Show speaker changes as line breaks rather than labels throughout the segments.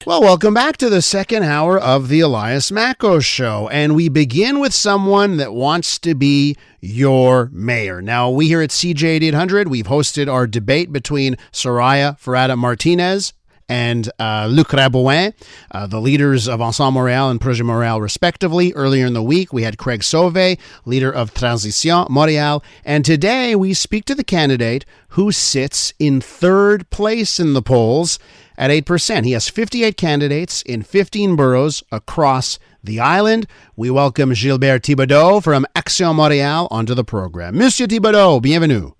Well, welcome back to the second hour of the Elias Macos Show. And we begin with someone that wants to be your mayor. Now, we here at CJ 8800, we've hosted our debate between Soraya Ferrada-Martinez and Luc Rabouin, the leaders of Ensemble Montréal and Projet Montréal, respectively. Earlier in the week, we had Craig Sauvé, leader of Transition Montréal. And today, we speak to the candidate who sits in third place in the polls at 8%. He has 58 candidates in 15 boroughs across the island. We welcome Gilbert Thibodeau from Action Montréal onto the program. Monsieur Thibodeau, bienvenue.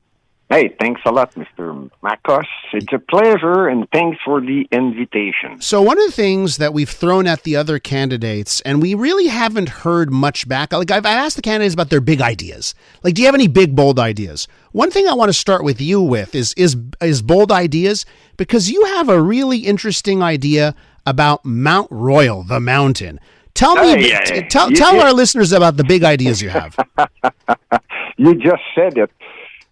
Hey, thanks a lot, Mr. Macos. It's a pleasure, and thanks for the invitation.
So one of the things that we've thrown at the other candidates, and we really haven't heard much back, like I've asked the candidates about their big ideas. Like, do you have any big, bold ideas? One thing I want to start with you with is bold ideas, because you have a really interesting idea about Mount Royal, the mountain. Tell our listeners about the big ideas you have.
You just said it.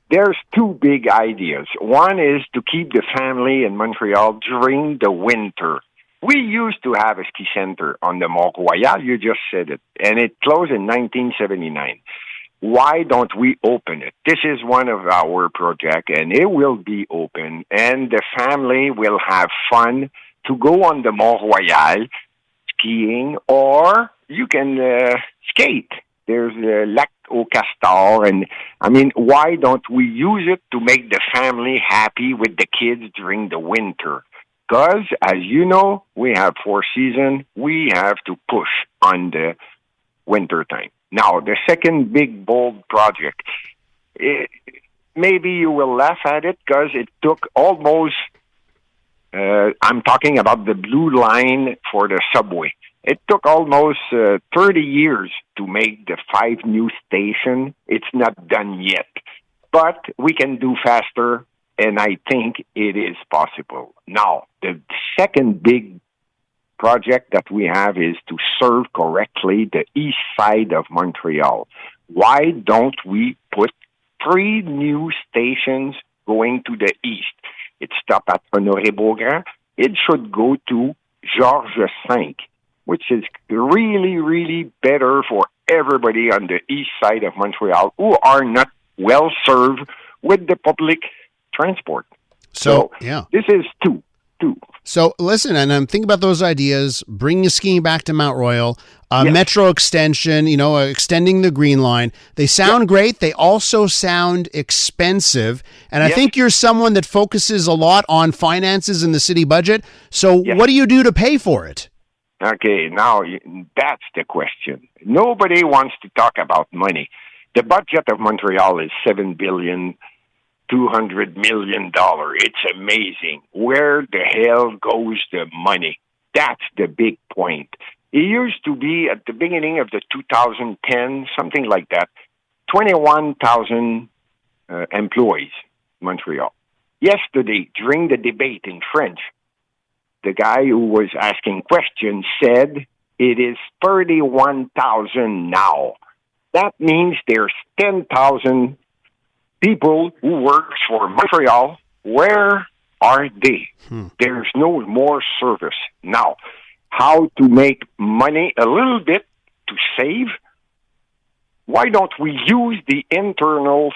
There's two big ideas. One is to keep the family in Montreal during the winter. We used to have a ski center on the Mont Royal, you just said it, and it closed in 1979. Why don't we open it? This is one of our projects, and it will be open, and the family will have fun to go on the Mont Royal skiing, or you can skate. There's Lac au Castor, and I mean, why don't we use it to make the family happy with the kids during the winter? Because, as you know, we have 4 seasons. We have to push on the winter time. Now, the second big, bold project, maybe you will laugh at it because it took almost, I'm talking about the blue line for the subway. It took almost 30 years to make the 5 new stations. It's not done yet. But we can do faster, and I think it is possible. Now, the second big project that we have is to serve correctly the east side of Montreal. Why don't we put 3 new stations going to the east? It stopped at Honoré-Beaugrand. It should go to Georges V, which is really, really better for everybody on the east side of Montreal who are not well served with the public transport. So this is two.
So listen, and I'm thinking about those ideas, bringing skiing back to Mount Royal, metro extension, extending the Green Line. They sound great. They also sound expensive. And I think you're someone that focuses a lot on finances in the city budget. So what do you do to pay for it?
Okay, now that's the question. Nobody wants to talk about money. The budget of Montreal is $7.2 billion. It's amazing. Where the hell goes the money? That's the big point. It used to be at the beginning of the 2010, something like that, 21,000 employees in Montreal. Yesterday, during the debate in French, the guy who was asking questions said it is 31,000 now. That means there's 10,000 people who work for Montreal. Where are they? There's no more service. Now, how to make money a little bit to save? Why don't we use the internal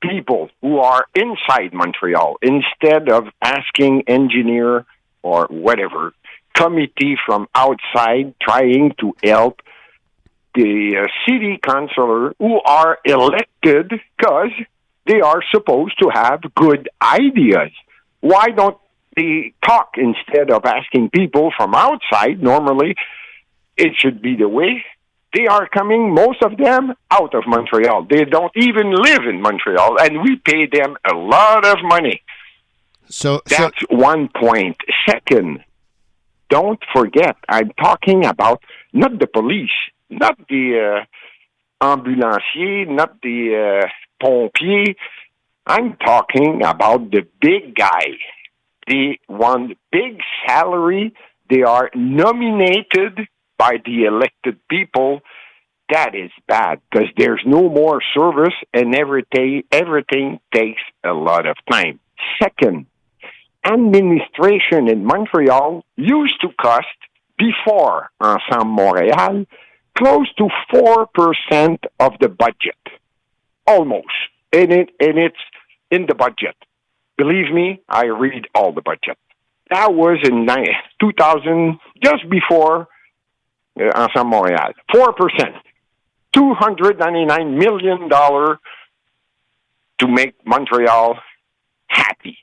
people who are inside Montreal instead of asking engineer or whatever committee from outside trying to help the city councilor who are elected because they are supposed to have good ideas. Why don't they talk instead of asking people from outside? Normally, it should be the way. They are coming, most of them, out of Montreal. They don't even live in Montreal, and we pay them a lot of money. So that's one point. Second, don't forget, I'm talking about not the police, not the ambulancier, not the pompier. I'm talking about the big guy. They want big salary. They are nominated by the elected people. That is bad because there's no more service and everything takes a lot of time. Second, administration in Montreal used to cost, before Ensemble Montréal, close to 4% of the budget. Almost. And it's in the budget. Believe me, I read all the budget. That was in 2000, just before Ensemble Montréal. 4%. $299 million to make Montreal happy.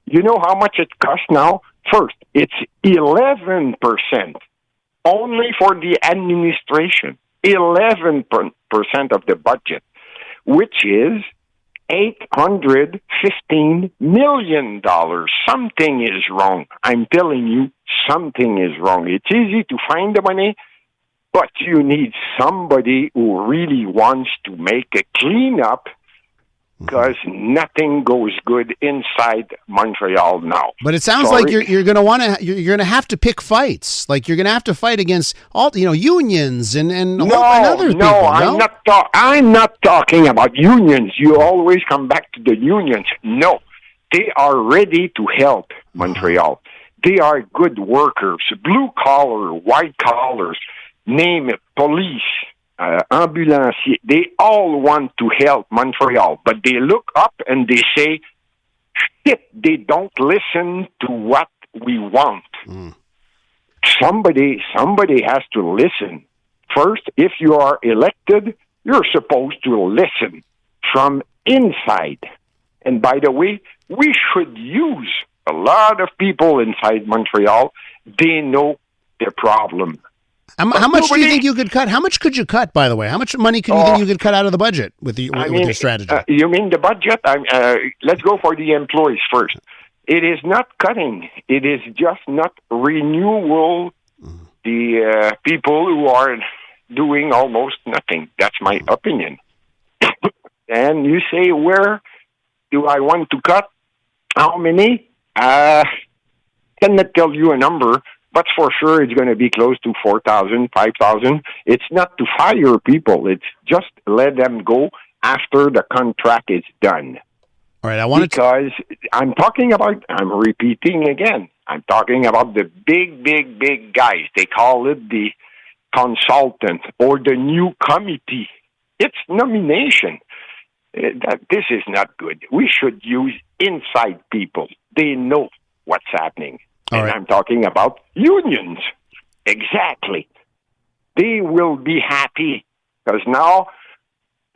You know how much it costs now? First, it's 11% only for the administration. 11% of the budget, which is $815 million. Something is wrong. I'm telling you, something is wrong. It's easy to find the money, but you need somebody who really wants to make a cleanup, because nothing goes good inside Montreal now.
But it sounds like you're going to have to pick fights. Like you're going to have to fight against all unions and other people.
I'm not talking about unions. You always come back to the unions. No, they are ready to help Montreal. They are good workers, blue collar, white collars, name it, police. Ambulanciers, they all want to help Montreal, but they look up and they say, shit, they don't listen to what we want. Somebody has to listen. First, if you are elected, you're supposed to listen from inside. And by the way, we should use a lot of people inside Montreal. They know the problem.
How much do you think you could cut? How much could you cut, by the way? How much money can you think you could cut out of the budget with your strategy?
You mean the budget? Let's go for the employees first. It is not cutting. It is just not renewal. The people who are doing almost nothing. That's my opinion. And you say, where do I want to cut? How many? Cannot tell you a number. But for sure, it's going to be close to 4,000, 5,000. It's not to fire people. It's just let them go after the contract is done.
All right,
because I'm repeating again. I'm talking about the big guys. They call it the consultant or the new committee. It's nomination. This is not good. We should use inside people. They know what's happening. And I'm talking about unions. Exactly. They will be happy because now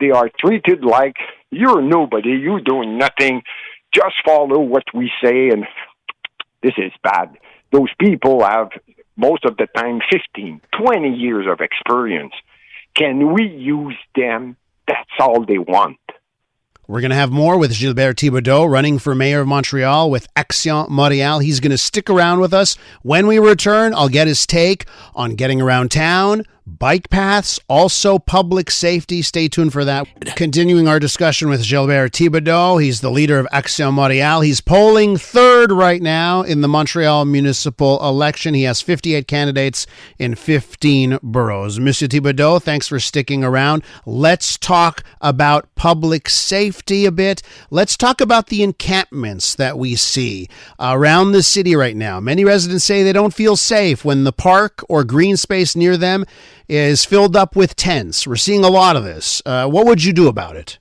they are treated like you're nobody, you're doing nothing, just follow what we say, and this is bad. Those people have, most of the time, 15, 20 years of experience. Can we use them? That's all they want.
We're going to have more with Gilbert Thibodeau running for mayor of Montreal with Action Montréal. He's going to stick around with us. When we return, I'll get his take on getting around town, bike paths, also public safety. Stay tuned for that. Continuing our discussion with Gilbert Thibodeau. He's the leader of Action Montréal. He's polling third right now in the Montreal municipal election. He has 58 candidates in 15 boroughs. Monsieur Thibodeau, thanks for sticking around. Let's talk about public safety a bit. Let's talk about the encampments that we see around the city right now. Many residents say they don't feel safe when the park or green space near them is filled up with tents. We're seeing a lot of this. What would you do about it?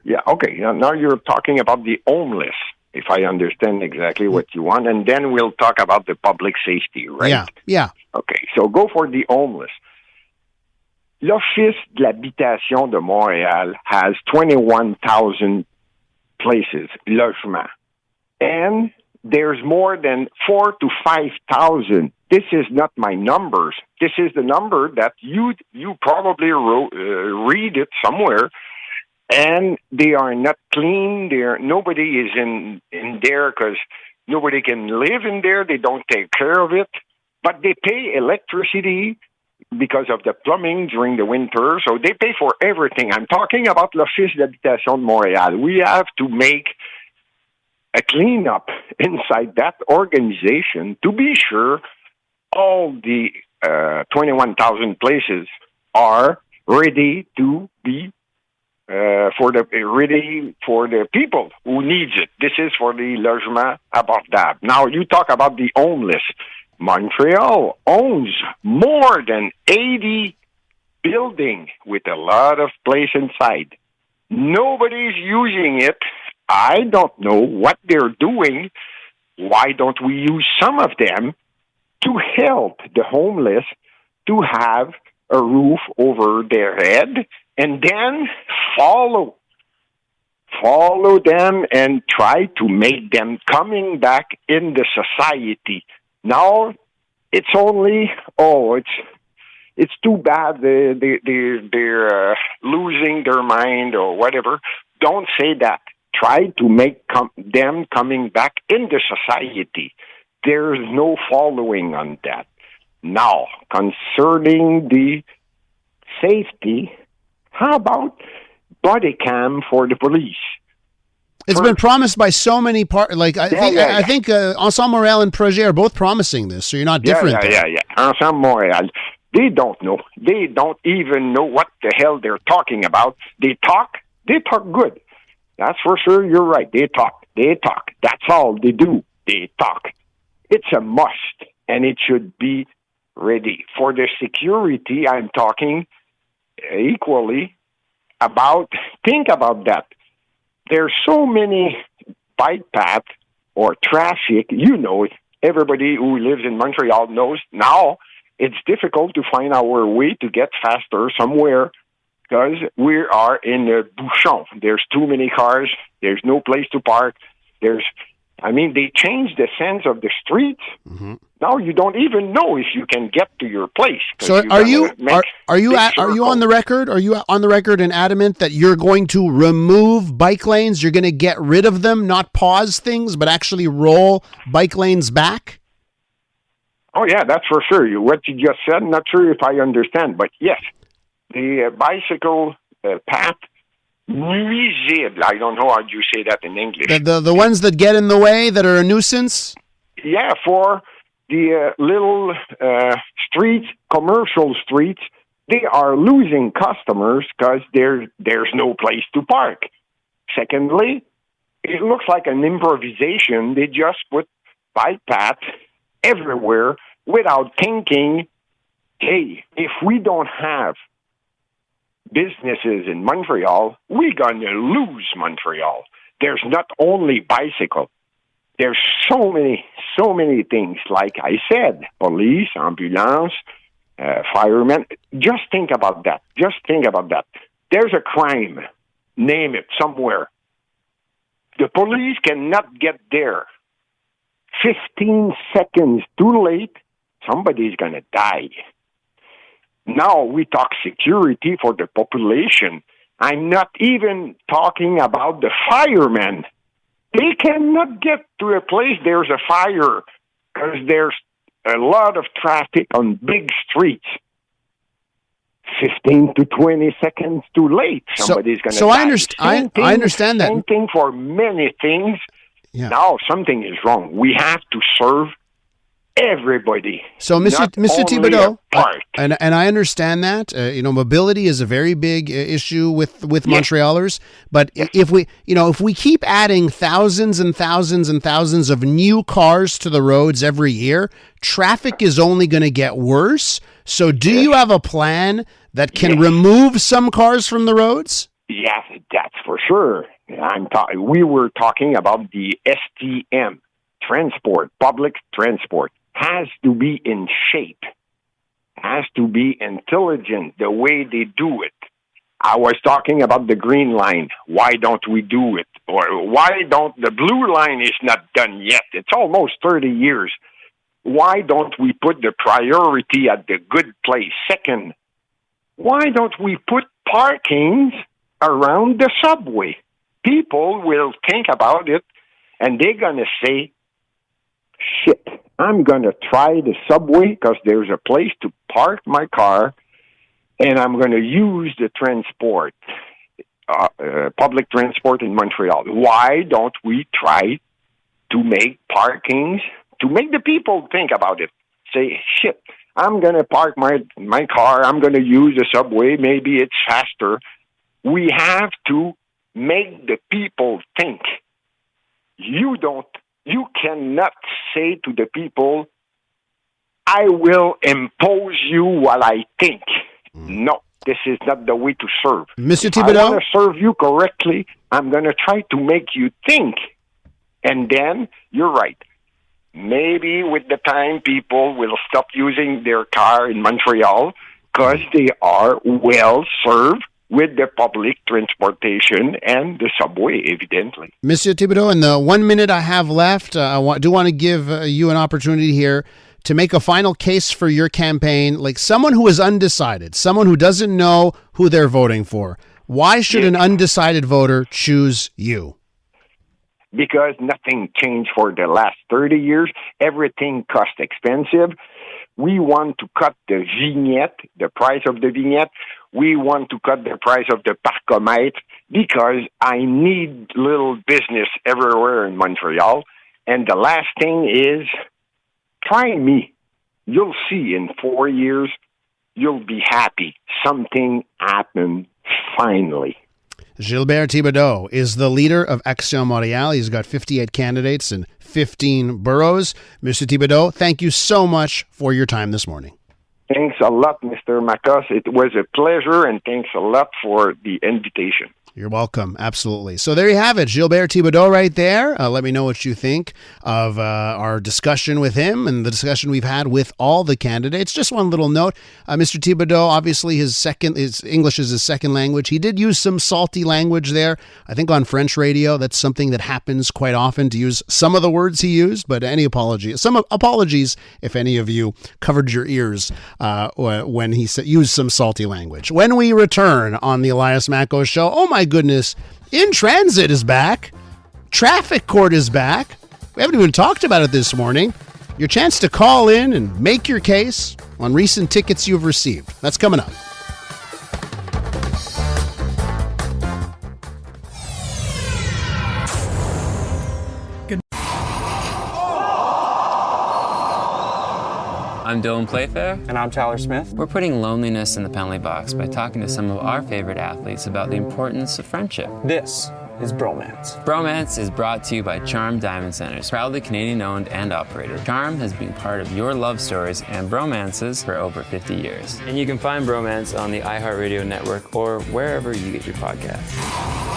Yeah, okay. Now you're talking about the homeless, if I understand exactly what you want, and then we'll talk about the public safety, right?
Yeah.
Okay, so go for the homeless. L'Office de l'Habitation de Montréal has 21,000 places, logements, and there's more than 4,000 to 5,000. This is not my numbers. This is the number that you probably read it somewhere, and they are not clean. Nobody is in there because nobody can live in there. They don't take care of it, but they pay electricity because of the plumbing during the winter, so they pay for everything. I'm talking about l'Office d'Habitation de Montréal. We have to make a cleanup inside that organization to be sure all the 21,000 places are ready to be for the people who needs it. This is for the logement abordable. Now you talk about the homeless. Montreal owns more than 80 buildings with a lot of place inside. Nobody's using it. I don't know what they're doing. Why don't we use some of them to help the homeless to have a roof over their head, and then follow them and try to make them coming back in the society. Now, it's only, it's too bad they're losing their mind or whatever. Don't say that. Try to make them coming back in the society. There's no following on that. Now, concerning the safety, how about body cam for the police?
It's been promised by so many I think Action Montréal and Projet are both promising this, so you're not different.
Yeah. Action Montréal. They don't know. They don't even know what the hell they're talking about. They talk good. That's for sure. You're right. They talk. That's all they do. They talk. It's a must, and it should be ready. For the security, I'm talking equally think about that. There's so many bike paths or traffic, everybody who lives in Montreal knows now it's difficult to find our way to get faster somewhere because we are in a bouchon. There's too many cars. There's no place to park. They changed the sense of the streets. Mm-hmm. Now you don't even know if you can get to your place.
So are you on the record? Are you on the record and adamant that you're going to remove bike lanes? You're going to get rid of them, not pause things, but actually roll bike lanes back?
Oh yeah, that's for sure. What you just said, I'm not sure if I understand, but yes, the bicycle path. Nuisible. I don't know how you say that in English.
The ones that get in the way, that are a nuisance?
Yeah, for the little streets, commercial streets, they are losing customers because there's no place to park. Secondly, it looks like an improvisation. They just put bike paths everywhere without thinking, hey, if we don't have businesses in Montreal, we're going to lose Montreal. There's not only bicycle. There's so many things. Like I said, police, ambulance, firemen. Just think about that. There's a crime. Name it somewhere. The police cannot get there. 15 seconds too late, somebody's going to die. Now we talk security for the population. I'm not even talking about the firemen. They cannot get to a place there's a fire because there's a lot of traffic on big streets. 15 to 20 seconds too late, somebody's going to die.
I understand that.
Same thing for many things.
Yeah.
Now something is wrong. We have to serve everybody.
So, Mr. Thibodeau, and I understand that mobility is a very big issue with Montrealers. But if we keep adding thousands and thousands and thousands of new cars to the roads every year, traffic is only going to get worse. So, do you have a plan that can remove some cars from the roads?
Yes, that's for sure. We were talking about the STM transport, public transport. Has to be in shape, has to be intelligent the way they do it. I was talking about the green line. Why don't we do it? Or why don't the blue line is not done yet? It's almost 30 years. Why don't we put the priority at the good place? Second, why don't we put parkings around the subway? People will think about it and they're going to say, shit, I'm going to try the subway because there's a place to park my car, and I'm going to use the transport, public transport in Montreal. Why don't we try to make parkings, to make the people think about it? Say, shit, I'm going to park my car, I'm going to use the subway, maybe it's faster. We have to make the people think. You cannot say to the people, I will impose you what I think. No, this is not the way to serve.
Mr.
If
Thibodeau?
I want to serve you correctly, I'm going to try to make you think. And then, you're right. Maybe with the time, people will stop using their car in Montreal because they are well served with the public transportation and the subway, evidently.
Mr. Thibodeau, in the 1 minute I have left, I do want to give you an opportunity here to make a final case for your campaign, like someone who is undecided, someone who doesn't know who they're voting for. Why should an undecided voter choose you?
Because nothing changed for the last 30 years. Everything cost expensive. We want to cut the vignette, the price of the vignette. We want to cut the price of the parcomètre because I need little business everywhere in Montreal. And the last thing is, try me. You'll see in 4 years, you'll be happy. Something happened finally.
Gilbert Thibodeau is the leader of Action Montréal. He's got 58 candidates in 15 boroughs. Mr. Thibodeau, thank you so much for your time this morning.
Thanks a lot, Mr. Macos. It was a pleasure, and thanks a lot for the invitation.
You're welcome. Absolutely. So there you have it. Gilbert Thibodeau right there. Let me know what you think of our discussion with him and the discussion we've had with all the candidates. Just one little note. Mr. Thibodeau, obviously his English is his second language. He did use some salty language there. I think on French radio, that's something that happens quite often, to use some of the words he used, but some apologies if any of you covered your ears when he used some salty language. When we return on the Elias Macos Show, oh my goodness, In Transit is back. Traffic Court is back. We haven't even talked about it this morning. Your chance to call in and make your case on recent tickets you've received. That's coming up.
I'm Dylan Playfair.
And I'm Tyler Smith.
We're putting loneliness in the penalty box by talking to some of our favorite athletes about the importance of friendship.
This is Bromance.
Bromance is brought to you by Charm Diamond Centers, proudly Canadian-owned and operated. Charm has been part of your love stories and bromances for over 50 years. And you can find Bromance on the iHeartRadio network or wherever you get your podcasts.